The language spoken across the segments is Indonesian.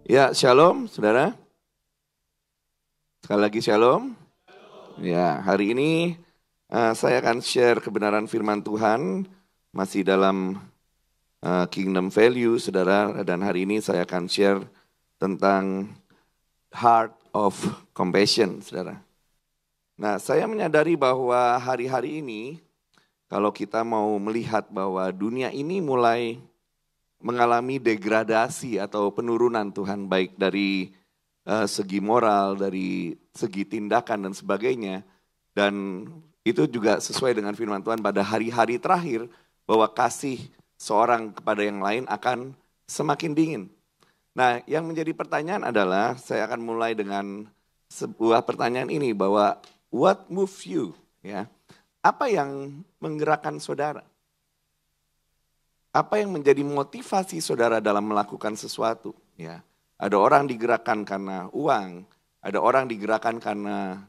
Ya, shalom saudara. Sekali lagi shalom. Ya, hari ini saya akan share kebenaran firman Tuhan masih dalam kingdom value saudara. Dan hari ini saya akan share tentang heart of compassion saudara. Nah, saya menyadari bahwa hari-hari ini kalau kita mau melihat bahwa dunia ini mulai mengalami degradasi atau penurunan Tuhan, baik dari segi moral, dari segi tindakan dan sebagainya. Dan itu juga sesuai dengan firman Tuhan pada hari-hari terakhir bahwa kasih seorang kepada yang lain akan semakin dingin. Nah, yang menjadi pertanyaan adalah saya akan mulai dengan sebuah pertanyaan ini bahwa what move you, ya? Apa yang menggerakkan saudara? Apa yang menjadi motivasi saudara dalam melakukan sesuatu? Ya, ada orang digerakkan karena uang, ada orang digerakkan karena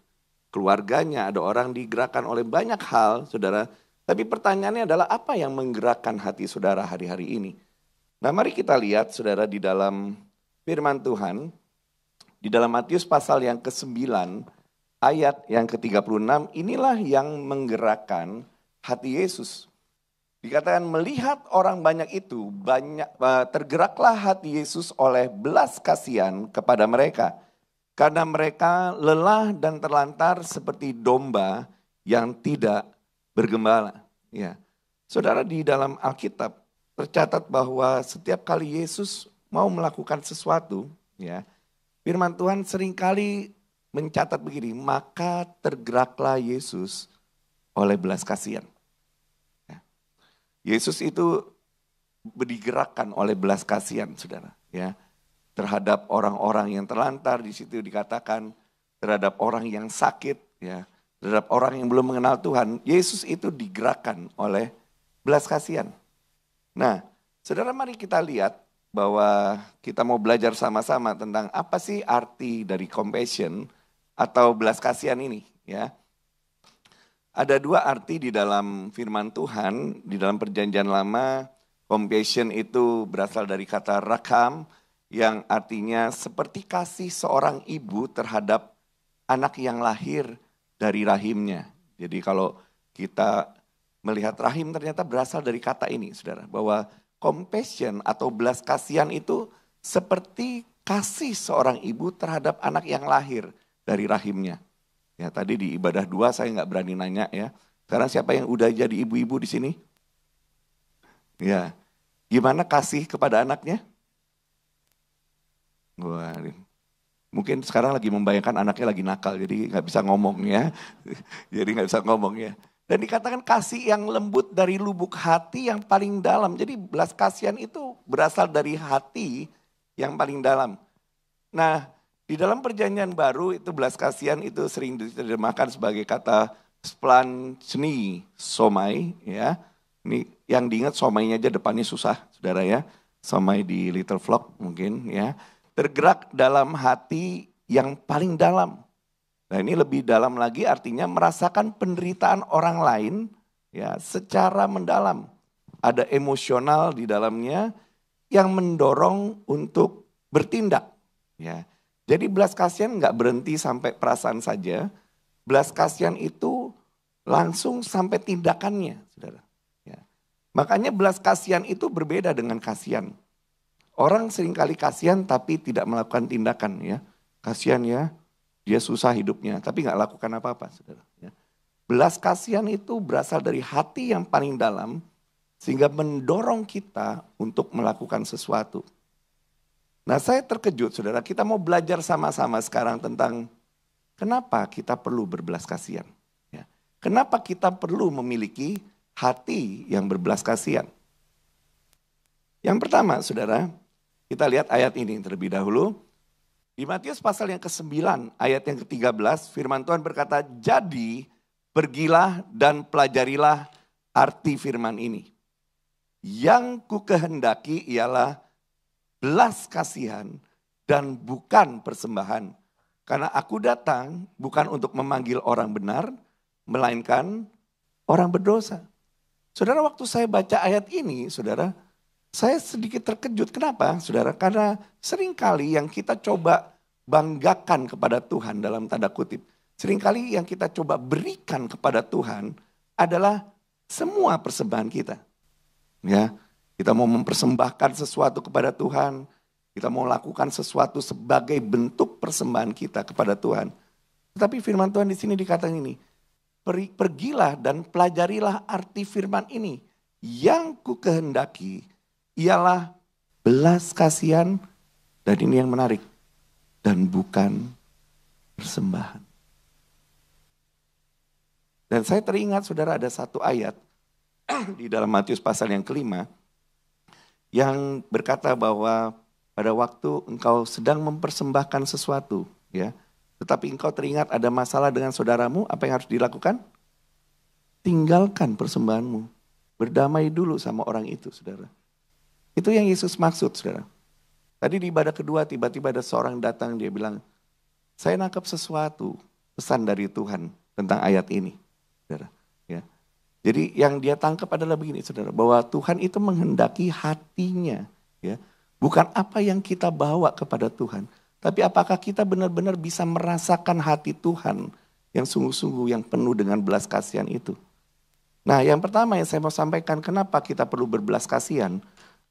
keluarganya, ada orang digerakkan oleh banyak hal, saudara. Tapi pertanyaannya adalah apa yang menggerakkan hati saudara hari-hari ini? Nah, mari kita lihat saudara di dalam firman Tuhan, di dalam Matius pasal yang ke-9, ayat yang ke-36, inilah yang menggerakkan hati Yesus. Dikatakan melihat orang banyak itu, tergeraklah hati Yesus oleh belas kasihan kepada mereka. Karena mereka lelah dan terlantar seperti domba yang tidak bergembala. Ya. Saudara, di dalam Alkitab tercatat bahwa setiap kali Yesus mau melakukan sesuatu, ya, firman Tuhan seringkali mencatat begini, maka tergeraklah Yesus oleh belas kasihan. Yesus itu digerakkan oleh belas kasihan, saudara, ya, terhadap orang-orang yang terlantar. Di situ dikatakan terhadap orang yang sakit, ya, terhadap orang yang belum mengenal Tuhan. Yesus itu digerakkan oleh belas kasihan. Nah, saudara, mari kita lihat bahwa kita mau belajar sama-sama tentang apa sih arti dari compassion atau belas kasihan ini, ya. Ada dua arti di dalam firman Tuhan. Di dalam perjanjian lama, compassion itu berasal dari kata rakam, yang artinya seperti kasih seorang ibu terhadap anak yang lahir dari rahimnya. Jadi kalau kita melihat rahim ternyata berasal dari kata ini, saudara. Bahwa compassion atau belas kasihan itu seperti kasih seorang ibu terhadap anak yang lahir dari rahimnya. Ya, tadi di ibadah 2 saya nggak berani nanya ya. Sekarang siapa yang udah jadi ibu-ibu di sini? Ya, gimana kasih kepada anaknya? Wah, mungkin sekarang lagi membayangkan anaknya lagi nakal, jadi nggak bisa ngomong ya. Jadi nggak bisa ngomong ya. Dan dikatakan kasih yang lembut dari lubuk hati yang paling dalam. Jadi belas kasihan itu berasal dari hati yang paling dalam. Nah, di dalam perjanjian baru itu belas kasihan itu sering diterjemahkan sebagai kata splanchni somai, ya. Ini yang diingat somainya aja depannya susah, saudara ya. Somai di Little Flock mungkin ya. Tergerak dalam hati yang paling dalam. Nah, ini lebih dalam lagi artinya merasakan penderitaan orang lain ya secara mendalam. Ada emosional di dalamnya yang mendorong untuk bertindak. Ya. Jadi belas kasihan nggak berhenti sampai perasaan saja. Belas kasihan itu langsung sampai tindakannya, saudara. Ya. Makanya belas kasihan itu berbeda dengan kasihan. Orang seringkali kasihan tapi tidak melakukan tindakan, ya. Kasihan ya, dia susah hidupnya, tapi nggak lakukan apa-apa, saudara. Ya. Belas kasihan itu berasal dari hati yang paling dalam, sehingga mendorong kita untuk melakukan sesuatu. Nah, saya terkejut, saudara, kita mau belajar sama-sama sekarang tentang kenapa kita perlu berbelas kasihan. Ya. Kenapa kita perlu memiliki hati yang berbelas kasihan. Yang pertama, saudara, kita lihat ayat ini terlebih dahulu. Di Matius pasal yang ke-9, ayat yang ke-13, firman Tuhan berkata, jadi pergilah dan pelajarilah arti firman ini. Yang ku kehendaki ialah belas kasihan dan bukan persembahan. Karena aku datang bukan untuk memanggil orang benar, melainkan orang berdosa. Saudara, waktu saya baca ayat ini, saudara, Saya sedikit terkejut. Kenapa, saudara? Karena seringkali yang kita coba banggakan kepada Tuhan dalam tanda kutip. Seringkali yang kita coba berikan kepada Tuhan adalah semua persembahan kita. Ya, kita mau mempersembahkan sesuatu kepada Tuhan. Kita mau lakukan sesuatu sebagai bentuk persembahan kita kepada Tuhan. Tetapi firman Tuhan di sini dikatakan ini. Pergilah dan pelajarilah arti firman ini. Yang ku kehendaki ialah belas kasihan, dan ini yang menarik, dan bukan persembahan. Dan saya teringat saudara ada satu ayat di dalam Matius pasal yang kelima yang berkata bahwa pada waktu engkau sedang mempersembahkan sesuatu, ya, tetapi engkau teringat ada masalah dengan saudaramu, apa yang harus dilakukan? Tinggalkan persembahanmu, berdamai dulu sama orang itu, saudara. Itu yang Yesus maksud, saudara. Tadi di ibadah kedua tiba-tiba ada seorang datang, dia bilang, saya nangkep sesuatu, pesan dari Tuhan tentang ayat ini, saudara. Ya. Jadi yang dia tangkap adalah begini, saudara, bahwa Tuhan itu menghendaki hatinya, ya, bukan apa yang kita bawa kepada Tuhan, tapi apakah kita benar-benar bisa merasakan hati Tuhan yang sungguh-sungguh, yang penuh dengan belas kasihan itu. Nah, yang pertama yang saya mau sampaikan, kenapa kita perlu berbelas kasihan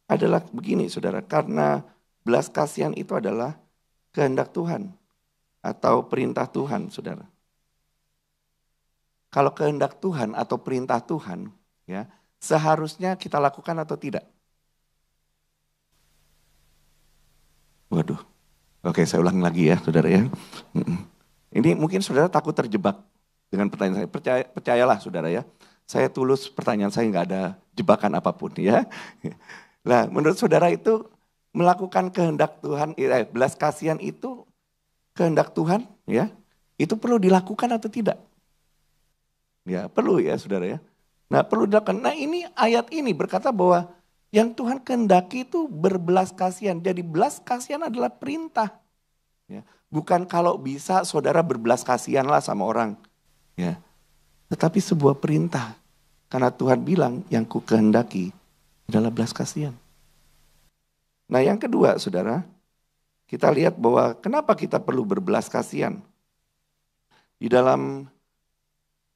adalah begini, saudara, karena belas kasihan itu adalah kehendak Tuhan atau perintah Tuhan, saudara. Kalau kehendak Tuhan atau perintah Tuhan, ya, seharusnya kita lakukan atau tidak? Waduh, oke, saya ulang lagi ya, saudara ya. Ini mungkin saudara takut terjebak dengan pertanyaan saya. Percayalah saudara ya, saya tulus, pertanyaan saya nggak ada jebakan apapun ya. Nah, menurut saudara itu melakukan kehendak Tuhan, belas kasihan itu kehendak Tuhan, ya, itu perlu dilakukan atau tidak? Ya, perlu ya saudara ya. Nah, perlu dilakukan. Nah, ini ayat ini berkata bahwa yang Tuhan kehendaki itu berbelas kasihan. Jadi belas kasihan adalah perintah. Ya, bukan kalau bisa saudara berbelas kasihanlah sama orang. Ya, tetapi sebuah perintah. Karena Tuhan bilang yang ku kehendaki adalah belas kasihan. Nah, yang kedua saudara, kita lihat bahwa kenapa kita perlu berbelas kasihan. Di dalam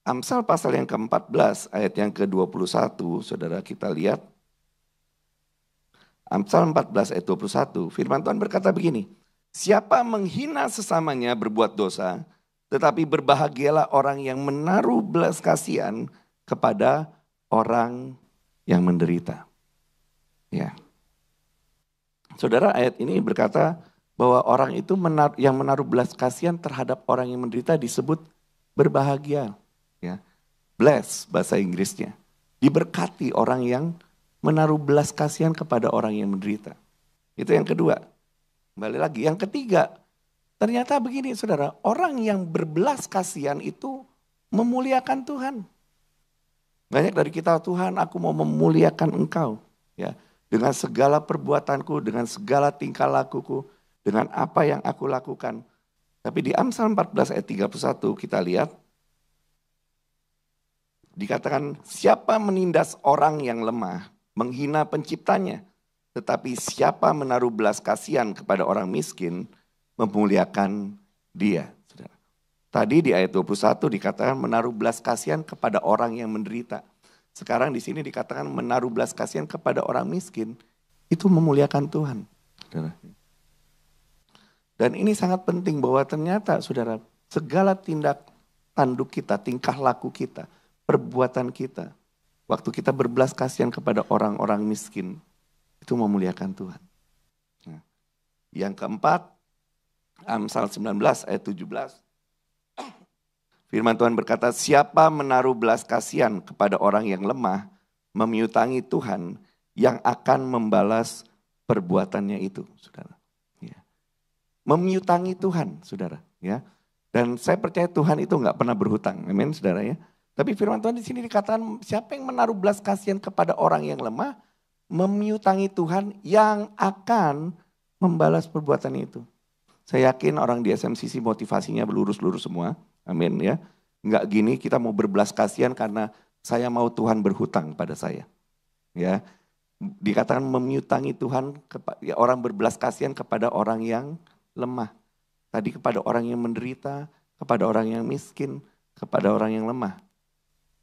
Amsal pasal yang ke-14 ayat yang ke-21, saudara kita lihat. Amsal 14 ayat 21, firman Tuhan berkata begini. Siapa menghina sesamanya berbuat dosa, tetapi berbahagialah orang yang menaruh belas kasihan kepada orang yang menderita. Ya. Saudara, ayat ini berkata bahwa orang itu yang menaruh belas kasihan terhadap orang yang menderita disebut berbahagia. Ya. Bless bahasa Inggrisnya. Diberkati orang yang menaruh belas kasihan kepada orang yang menderita. Itu yang kedua. Kembali lagi. Yang ketiga, ternyata begini saudara, orang yang berbelas kasihan itu memuliakan Tuhan. Banyak dari kita, Tuhan aku mau memuliakan Engkau. Ya, dengan segala perbuatanku, dengan segala tingkah lakuku, dengan apa yang aku lakukan. Tapi di Amsal 14 ayat 31 kita lihat, dikatakan siapa menindas orang yang lemah, menghina penciptanya. Tetapi siapa menaruh belas kasihan kepada orang miskin, memuliakan dia. Saudara. Tadi di ayat 21 dikatakan menaruh belas kasihan kepada orang yang menderita. Sekarang di sini dikatakan menaruh belas kasihan kepada orang miskin, itu memuliakan Tuhan. Saudara. Dan ini sangat penting bahwa ternyata saudara, segala tindak tanduk kita, tingkah laku kita, perbuatan kita, waktu kita berbelas kasihan kepada orang-orang miskin, itu memuliakan Tuhan. Nah, yang keempat, Amsal 19 ayat 17. Firman Tuhan berkata, siapa menaruh belas kasihan kepada orang yang lemah, memiutangi Tuhan yang akan membalas perbuatannya itu, saudara. Ya. Memiutangi Tuhan, saudara. Ya. Dan saya percaya Tuhan itu nggak pernah berhutang, amin, saudara ya. Tapi firman Tuhan di sini dikatakan siapa yang menaruh belas kasihan kepada orang yang lemah, memiutangi Tuhan yang akan membalas perbuatannya itu. Saya yakin orang di SMCC motivasinya lurus-lurus semua. Amin ya. Enggak gini kita mau berbelas kasihan karena saya mau Tuhan berhutang pada saya. Ya. Dikatakan memiutangi Tuhan, orang berbelas kasihan kepada orang yang lemah. Tadi kepada orang yang menderita, kepada orang yang miskin, kepada orang yang lemah.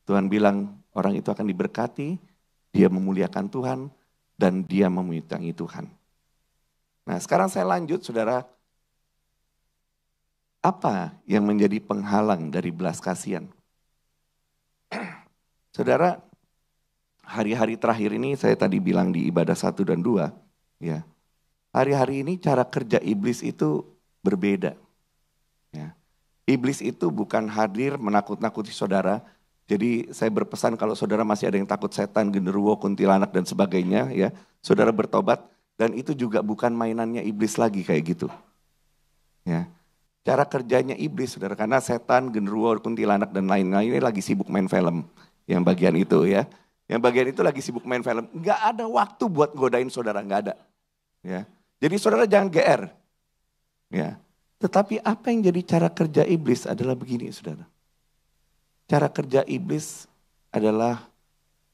Tuhan bilang orang itu akan diberkati, dia memuliakan Tuhan, dan dia memiutangi Tuhan. Nah sekarang saya lanjut saudara, apa yang menjadi penghalang dari belas kasihan? Saudara, hari-hari terakhir ini saya tadi bilang di ibadah 1 dan 2, ya. Hari-hari ini cara kerja iblis itu berbeda. Ya. Iblis itu bukan hadir menakut-nakuti saudara. Jadi saya berpesan kalau saudara masih ada yang takut setan, genderuwo, kuntilanak dan sebagainya, ya, saudara bertobat, dan itu juga bukan mainannya iblis lagi kayak gitu. Ya. Cara kerjanya iblis, saudara, karena setan, genderuwo, kuntilanak dan lain-lain ini lagi sibuk main film, yang bagian itu ya. Yang bagian itu lagi sibuk main film, nggak ada waktu buat godain saudara, nggak ada. Ya. Jadi saudara jangan GR. Ya. Tetapi apa yang jadi cara kerja iblis adalah begini, saudara. Cara kerja iblis adalah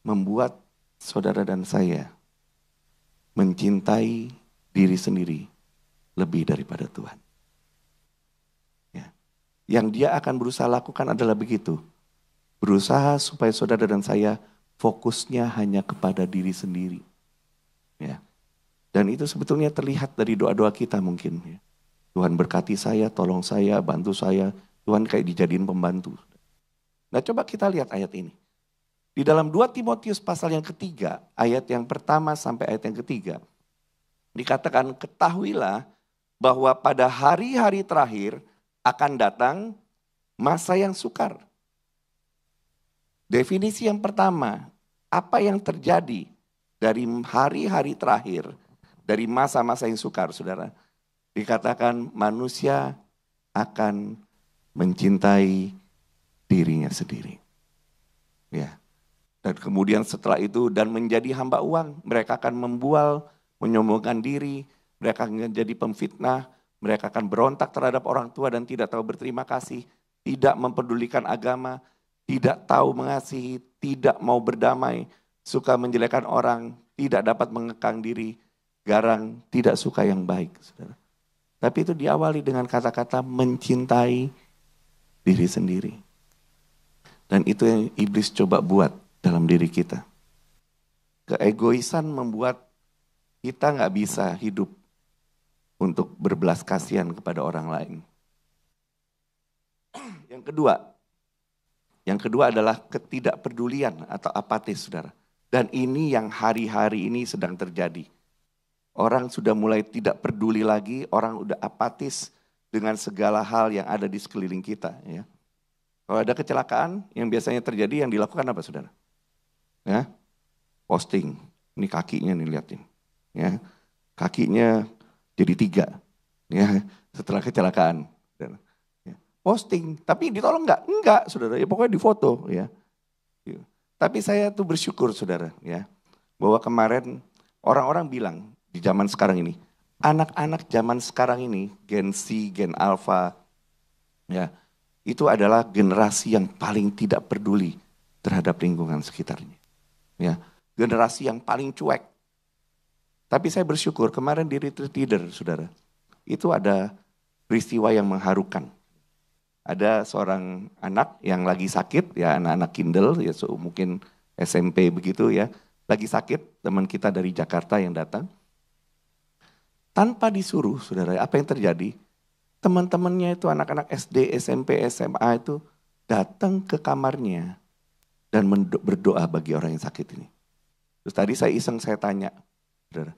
membuat saudara dan saya mencintai diri sendiri lebih daripada Tuhan. Ya. Yang dia akan berusaha lakukan adalah begitu. Berusaha supaya saudara dan saya fokusnya hanya kepada diri sendiri. Ya. Dan itu sebetulnya terlihat dari doa-doa kita mungkin. Ya. Tuhan berkati saya, tolong saya, bantu saya. Tuhan kayak dijadiin pembantu. Nah coba kita lihat ayat ini. Di dalam 2 Timotius pasal yang ketiga, ayat yang pertama sampai ayat yang ketiga. Dikatakan ketahuilah bahwa pada hari-hari terakhir akan datang masa yang sukar. Definisi yang pertama, apa yang terjadi dari hari-hari terakhir, dari masa-masa yang sukar, saudara. Dikatakan manusia akan mencintai dirinya sendiri. Ya. Dan kemudian setelah itu dan menjadi hamba uang, mereka akan membual, menyombongkan diri, mereka akan menjadi pemfitnah, mereka akan berontak terhadap orang tua dan tidak tahu berterima kasih, tidak mempedulikan agama, tidak tahu mengasihi, tidak mau berdamai, suka menjelekkan orang, tidak dapat mengekang diri, garang, tidak suka yang baik. Saudara. Tapi itu diawali dengan kata-kata mencintai diri sendiri. Dan itu yang iblis coba buat dalam diri kita. Keegoisan membuat kita gak bisa hidup untuk berbelas kasihan kepada orang lain. Yang kedua adalah ketidakpedulian atau apatis, saudara. Dan ini yang hari-hari ini sedang terjadi. Orang sudah mulai tidak peduli lagi, orang udah apatis dengan segala hal yang ada di sekeliling kita. Ya. Kalau ada kecelakaan, yang biasanya terjadi yang dilakukan apa, saudara? Ya, posting. Ini kakinya nih, liatin. Ya, kakinya jadi 3. Ya, setelah kecelakaan. Ya. Posting, tapi ditolong enggak? Enggak, saudara. Ya pokoknya difoto. Ya. Tapi saya tuh bersyukur, saudara. Ya, bahwa kemarin orang-orang bilang di zaman sekarang ini, anak-anak zaman sekarang ini, Gen Z, Gen Alpha, ya. Itu adalah generasi yang paling tidak peduli terhadap lingkungan sekitarnya. Ya, generasi yang paling cuek. Tapi saya bersyukur kemarin di retreat leader, saudara, itu ada peristiwa yang mengharukan. Ada seorang anak yang lagi sakit, ya anak-anak Kindle, ya mungkin SMP begitu ya, lagi sakit, teman kita dari Jakarta yang datang. Tanpa disuruh, saudara, apa yang terjadi? Teman-temannya itu anak-anak SD, SMP, SMA itu datang ke kamarnya dan berdoa bagi orang yang sakit ini. Terus tadi saya iseng saya tanya, saudara,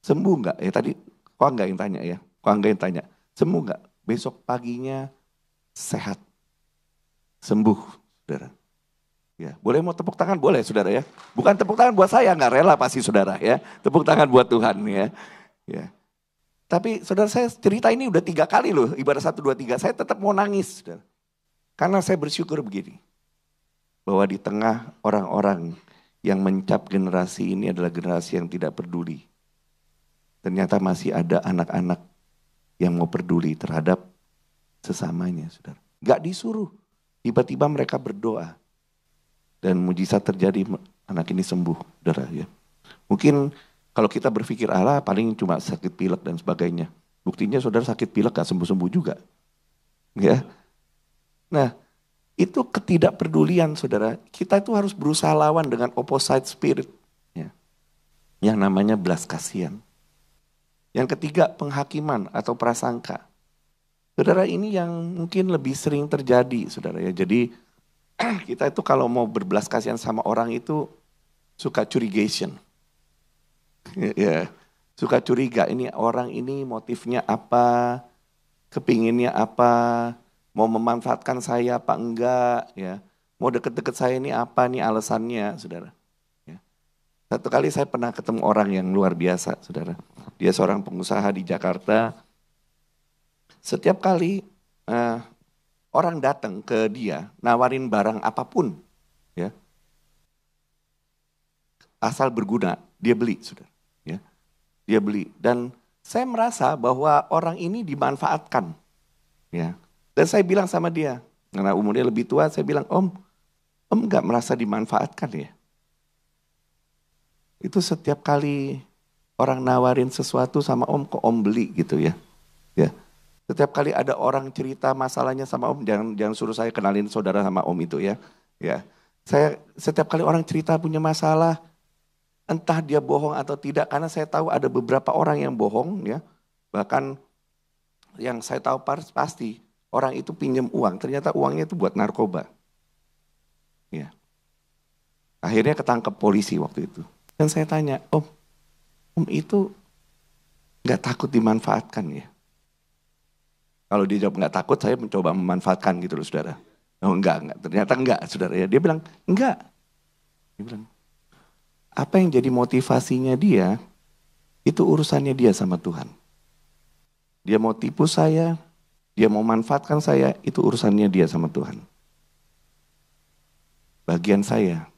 sembuh enggak? Ya tadi kok enggak yang tanya ya, kok enggak yang tanya, sembuh enggak? Besok paginya sehat, sembuh, saudara. Ya, boleh mau tepuk tangan? Boleh, saudara ya. Bukan tepuk tangan buat saya, enggak rela pasti saudara ya. Tepuk tangan buat Tuhan ya. Ya. Tapi saudara saya cerita ini udah 3 kali loh, ibadah 1, 2, 3. Saya tetap mau nangis. Saudara. Karena saya bersyukur begini. Bahwa di tengah orang-orang yang mencap generasi ini adalah generasi yang tidak peduli. Ternyata masih ada anak-anak yang mau peduli terhadap sesamanya. Saudara. Gak disuruh, tiba-tiba mereka berdoa. Dan mujizat terjadi, anak ini sembuh. Saudara, ya. Mungkin kalau kita berpikir Allah paling cuma sakit pilek dan sebagainya. Buktinya saudara sakit pilek gak sembuh-sembuh juga. Ya. Nah, itu ketidakpedulian saudara. Kita itu harus berusaha lawan dengan opposite spirit. Ya. Yang namanya belas kasihan. Yang ketiga penghakiman atau prasangka. Saudara ini yang mungkin lebih sering terjadi saudara ya. Jadi kita itu kalau mau berbelas kasihan sama orang itu suka curigation. Ya, suka curiga ini orang ini motifnya apa, kepinginnya apa, mau memanfaatkan saya apa enggak, ya, mau deket-deket saya ini apa nih alasannya, saudara. Ya. Satu kali saya pernah ketemu orang yang luar biasa, saudara. Dia seorang pengusaha di Jakarta. Setiap kali eh, orang datang ke dia, nawarin barang apapun, ya, asal berguna, dia beli, saudara. Ya. Dia beli dan saya merasa bahwa orang ini dimanfaatkan, ya. Dan saya bilang sama dia, karena umurnya lebih tua, saya bilang, Om nggak merasa dimanfaatkan ya? Itu setiap kali orang nawarin sesuatu sama Om, kok Om beli gitu ya? Ya. Setiap kali ada orang cerita masalahnya sama Om, jangan suruh saya kenalin saudara sama Om itu ya. Ya. Saya setiap kali orang cerita punya masalah, entah dia bohong atau tidak, karena saya tahu ada beberapa orang yang bohong ya. Bahkan yang saya tahu pasti orang itu pinjam uang, ternyata uangnya itu buat narkoba. Ya. Akhirnya ketangkep polisi waktu itu. Dan saya tanya, Om itu nggak takut dimanfaatkan ya? Kalau dia jawab nggak takut, saya mencoba memanfaatkan gitu loh saudara. Oh enggak, ternyata enggak saudara ya. Dia bilang, enggak. Dia bilang, apa yang jadi motivasinya dia, itu urusannya dia sama Tuhan. Dia mau tipu saya, dia mau manfaatkan saya, itu urusannya dia sama Tuhan. Bagian saya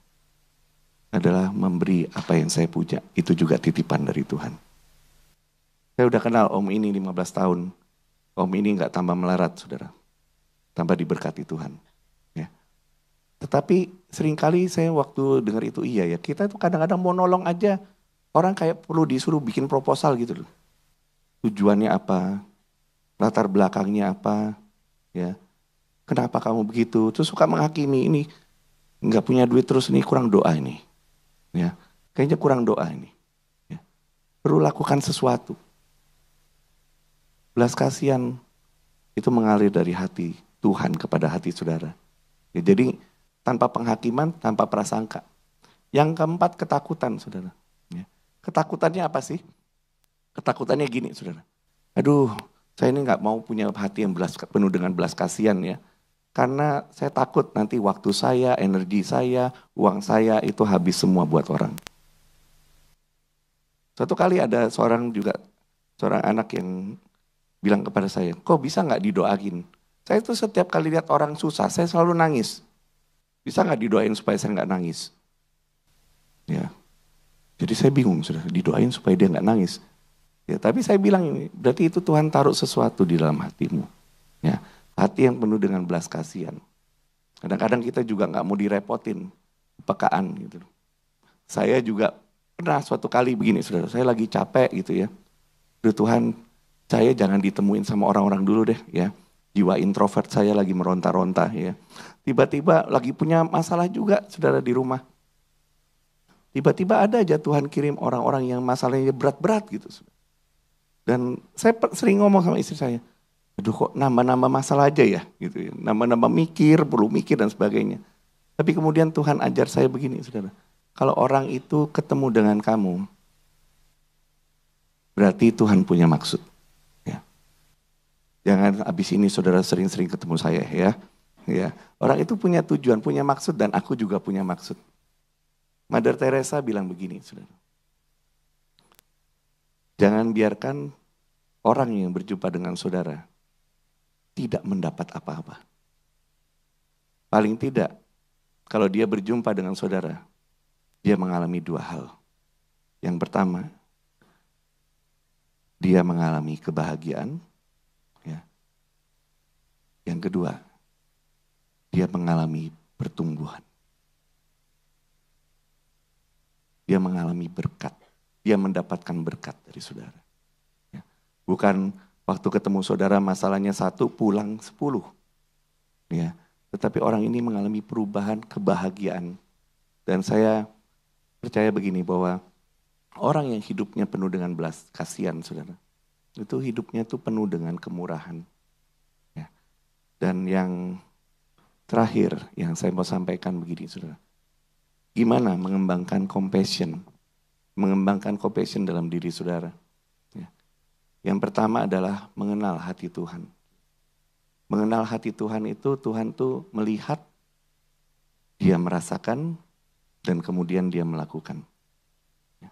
adalah memberi apa yang saya punya, itu juga titipan dari Tuhan. Saya udah kenal Om ini 15 tahun, Om ini nggak tambah melarat saudara, tambah diberkati Tuhan. Ya. Tetapi seringkali saya waktu dengar itu iya ya, kita itu kadang-kadang mau nolong aja, orang kayak perlu disuruh bikin proposal gitu loh. Tujuannya apa, latar belakangnya apa, ya. Kenapa kamu begitu? Terus suka menghakimi ini, nggak punya duit terus ini kurang doa ini, ya. Kayaknya kurang doa ini. Ya. Perlu lakukan sesuatu. Belas kasihan itu mengalir dari hati Tuhan kepada hati saudara. Ya, jadi tanpa penghakiman, tanpa prasangka. Yang keempat ketakutan saudara. Ya. Ketakutannya apa sih? Ketakutannya gini saudara. Aduh saya ini nggak mau punya hati yang penuh dengan belas kasihan ya. Karena saya takut nanti waktu saya, energi saya, uang saya itu habis semua buat orang. Suatu kali ada seorang anak yang bilang kepada saya, kok bisa nggak didoain? Saya itu setiap kali lihat orang susah, saya selalu nangis. Bisa nggak didoain supaya saya nggak nangis? Ya, jadi saya bingung sudah didoain supaya dia nggak nangis. Ya, tapi saya bilang ini, berarti itu Tuhan taruh sesuatu di dalam hatimu. Ya, hati yang penuh dengan belas kasihan. Kadang-kadang kita juga nggak mau direpotin, pekaan gitu. Saya juga pernah suatu kali begini, saudara, saya lagi capek gitu ya. Duh Tuhan, saya jangan ditemuin sama orang-orang dulu deh ya. Jiwa introvert saya lagi meronta-ronta ya. Tiba-tiba lagi punya masalah juga saudara di rumah. Tiba-tiba ada aja Tuhan kirim orang-orang yang masalahnya berat-berat gitu. Dan saya sering ngomong sama istri saya, aduh kok nambah-nambah masalah aja ya gitu ya. Nambah-nambah mikir, perlu mikir dan sebagainya. Tapi kemudian Tuhan ajar saya begini saudara. Kalau orang itu ketemu dengan kamu, berarti Tuhan punya maksud. Ya. Jangan habis ini saudara sering-sering ketemu saya ya. Ya. Orang itu punya tujuan, punya maksud dan aku juga punya maksud. Mother Teresa bilang begini saudara. Jangan biarkan orang yang berjumpa dengan saudara tidak mendapat apa-apa. Paling tidak, kalau dia berjumpa dengan saudara, dia mengalami dua hal. Yang pertama, dia mengalami kebahagiaan. Ya. Yang kedua, dia mengalami pertumbuhan. Dia mengalami mengalami berkat. Dia mendapatkan berkat dari saudara. Ya. Bukan waktu ketemu saudara masalahnya 1, pulang 10. Ya. Tetapi orang ini mengalami perubahan, kebahagiaan. Dan saya percaya begini bahwa orang yang hidupnya penuh dengan belas kasihan, saudara, itu hidupnya tuh penuh dengan kemurahan. Ya. Dan yang terakhir yang saya mau sampaikan begini, saudara. Gimana mengembangkan compassion? Mengembangkan compassion dalam diri saudara. Ya. Yang pertama adalah mengenal hati Tuhan. Mengenal hati Tuhan itu, Tuhan tuh melihat, dia merasakan, dan kemudian dia melakukan. Ya.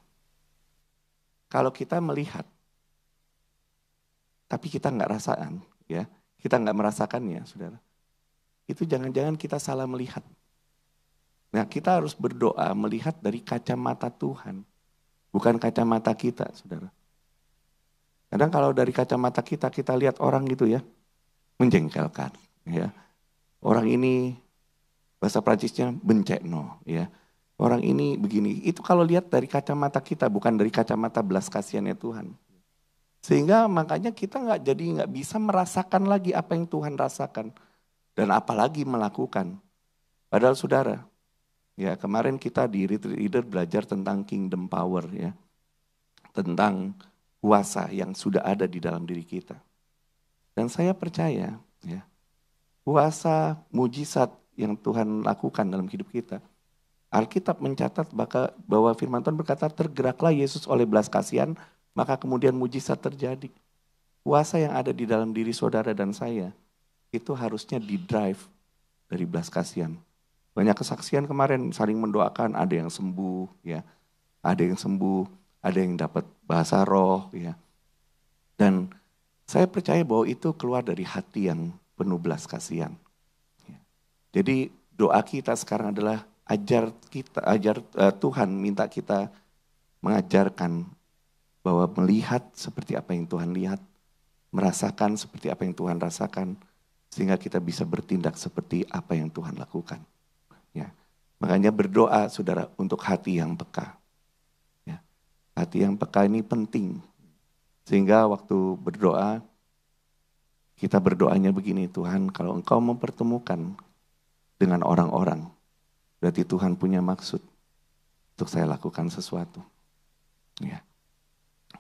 Kalau kita melihat, tapi kita nggak rasakan, ya, kita nggak merasakannya, saudara. Itu jangan-jangan kita salah melihat. Nah, kita harus berdoa melihat dari kacamata Tuhan. Bukan kacamata kita, saudara. Kadang kalau dari kacamata kita, kita lihat orang gitu ya, menjengkelkan. Ya. Orang ini, bahasa Prancisnya bencekno. Ya. Orang ini begini. Itu kalau lihat dari kacamata kita, bukan dari kacamata belas kasihannya Tuhan. Sehingga makanya kita nggak bisa merasakan lagi apa yang Tuhan rasakan. Dan apalagi melakukan. Padahal saudara, ya, kemarin kita di Retreat belajar tentang kingdom power, ya. Tentang kuasa yang sudah ada di dalam diri kita. Dan saya percaya, ya, kuasa mujizat yang Tuhan lakukan dalam hidup kita. Alkitab mencatat bahwa firman Tuhan berkata, tergeraklah Yesus oleh belas kasihan, maka kemudian mujizat terjadi. Kuasa yang ada di dalam diri saudara dan saya, itu harusnya di-drive dari belas kasihan. Banyak kesaksian kemarin saling mendoakan, ada yang sembuh, ya, ada yang sembuh, ada yang dapat bahasa roh, ya. Dan saya percaya bahwa itu keluar dari hati yang penuh belas kasihan. Ya. Jadi doa kita sekarang adalah Tuhan minta kita mengajarkan bahwa melihat seperti apa yang Tuhan lihat, merasakan seperti apa yang Tuhan rasakan, sehingga kita bisa bertindak seperti apa yang Tuhan lakukan. Ya. Makanya berdoa, saudara, untuk hati yang peka. Ya. Hati yang peka ini penting. Sehingga waktu berdoa, kita berdoanya begini, Tuhan, kalau Engkau mempertemukan dengan orang-orang, berarti Tuhan punya maksud untuk saya lakukan sesuatu. Ya.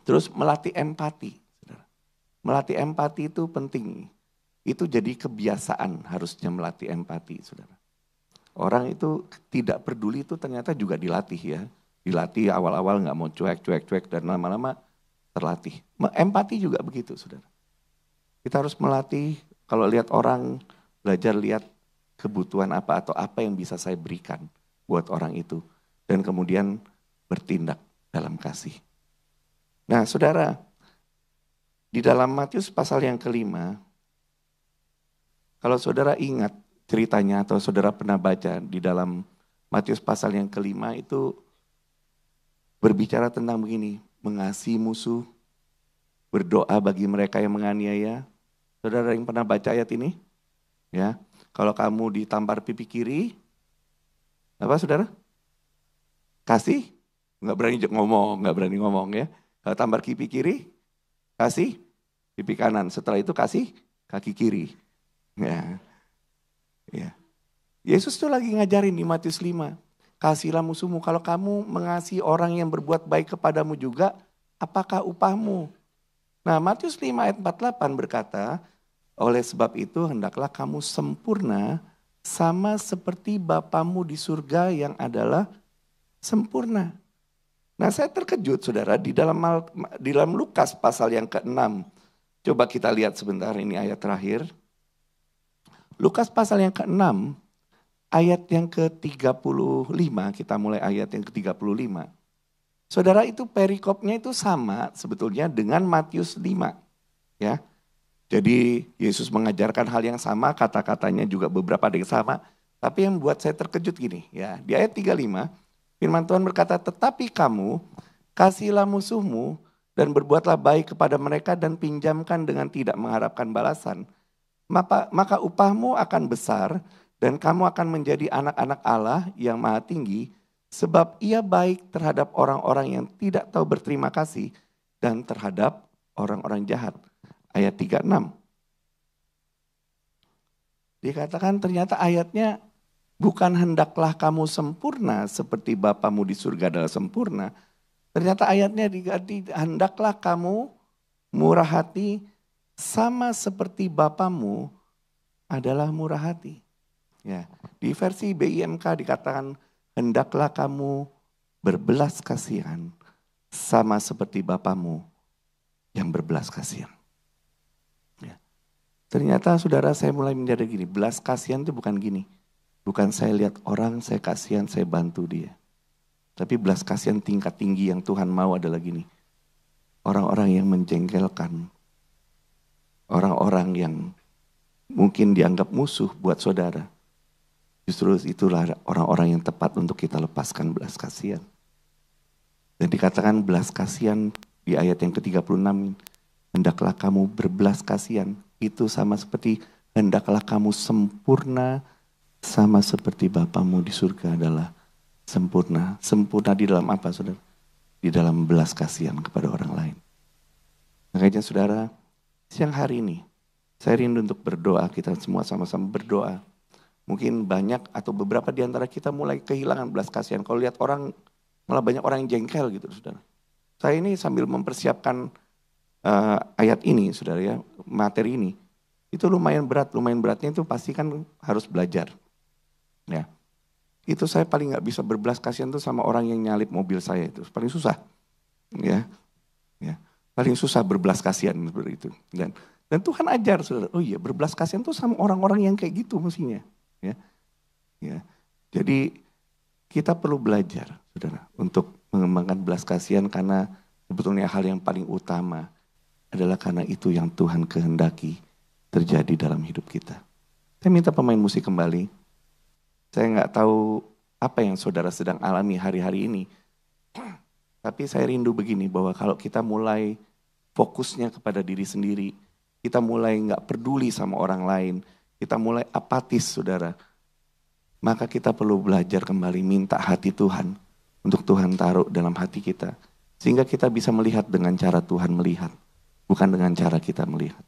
Terus melatih empati. Saudara. Melatih empati itu penting. Itu jadi kebiasaan harusnya melatih empati, saudara. Orang itu tidak peduli itu ternyata juga dilatih, ya. Dilatih awal-awal nggak mau cuek dan lama-lama terlatih. Empati juga begitu, saudara. Kita harus melatih kalau lihat orang, belajar lihat kebutuhan apa atau apa yang bisa saya berikan buat orang itu. Dan kemudian bertindak dalam kasih. Nah, saudara, di dalam Matius pasal yang ke-5, kalau saudara ingat ceritanya atau saudara pernah baca di dalam Matius pasal yang ke-5 itu berbicara tentang begini, mengasihi musuh, berdoa bagi mereka yang menganiaya. Saudara yang pernah baca ayat ini? Ya, kalau kamu ditampar pipi kiri, apa saudara? Kasih, nggak berani ngomong ya. Kalau tampar pipi kiri, kasih pipi kanan. Setelah itu kasih kaki kiri. Ya. Ya. Yesus tuh lagi ngajarin di Matius 5. Kasihlah musuhmu. Kalau kamu mengasihi orang yang berbuat baik kepadamu juga, apakah upahmu? Nah, Matius 5 ayat 48 berkata, oleh sebab itu hendaklah kamu sempurna sama seperti Bapamu di surga yang adalah sempurna. Nah, saya terkejut saudara di dalam Lukas pasal yang ke-6. Coba kita lihat sebentar, ini ayat terakhir. Lukas pasal yang ke-6, ayat yang ke-35, kita mulai ayat yang ke-35. Saudara, itu perikopnya itu sama sebetulnya dengan Matius 5. Ya. Jadi Yesus mengajarkan hal yang sama, kata-katanya juga beberapa ada yang sama. Tapi yang buat saya terkejut gini, ya, di ayat 35, firman Tuhan berkata, tetapi kamu kasihlah musuhmu dan berbuatlah baik kepada mereka dan pinjamkan dengan tidak mengharapkan balasan. Maka upahmu akan besar dan kamu akan menjadi anak-anak Allah yang maha tinggi, Sebab ia baik terhadap orang-orang yang tidak tahu berterima kasih dan terhadap orang-orang jahat. Ayat 36. Dikatakan ternyata ayatnya bukan hendaklah kamu sempurna seperti Bapamu di surga adalah sempurna. Ternyata ayatnya diganti hendaklah kamu murah hati sama seperti Bapamu adalah murah hati. Ya, di versi BIMK dikatakan hendaklah kamu berbelas kasihan sama seperti Bapamu yang berbelas kasihan. Ya. Ternyata saudara saya mulai menjadi gini, belas kasihan itu bukan gini. Bukan saya lihat orang, saya kasihan, saya bantu dia. Tapi belas kasihan tingkat tinggi yang Tuhan mau adalah gini. Orang-orang yang menjengkelkan, orang-orang yang mungkin dianggap musuh buat saudara. Justru itulah orang-orang yang tepat untuk kita lepaskan belas kasihan. Dan dikatakan belas kasihan di ayat yang ke-36. Hendaklah kamu berbelas kasihan. Itu sama seperti hendaklah kamu sempurna sama seperti Bapamu di surga adalah sempurna. Sempurna di dalam apa saudara? Di dalam belas kasihan kepada orang lain. Makanya saudara, siang hari ini saya rindu untuk berdoa, kita semua sama-sama berdoa. Mungkin banyak atau beberapa di antara kita mulai kehilangan belas kasihan. Kalau lihat orang, malah banyak orang yang jengkel gitu saudara. Saya ini sambil mempersiapkan ayat ini saudara ya, materi ini. Itu lumayan berat, lumayan beratnya itu pasti kan harus belajar. Ya, itu saya paling nggak bisa berbelas kasihan tuh sama orang yang nyalip mobil saya itu paling susah, ya, paling susah berbelas kasihan seperti itu. Dan Tuhan ajar saudara, oh iya berbelas kasihan tuh sama orang-orang yang kayak gitu mestinya, ya. Jadi kita perlu belajar saudara untuk mengembangkan belas kasihan karena sebetulnya hal yang paling utama adalah karena itu yang Tuhan kehendaki terjadi dalam hidup kita. Saya minta pemain musik kembali. Saya nggak tahu apa yang saudara sedang alami hari-hari ini. Tapi saya rindu begini bahwa kalau kita mulai fokusnya kepada diri sendiri, kita mulai nggak peduli sama orang lain, kita mulai apatis saudara, maka kita perlu belajar kembali minta hati Tuhan untuk Tuhan taruh dalam hati kita. Sehingga kita bisa melihat dengan cara Tuhan melihat, bukan dengan cara kita melihat.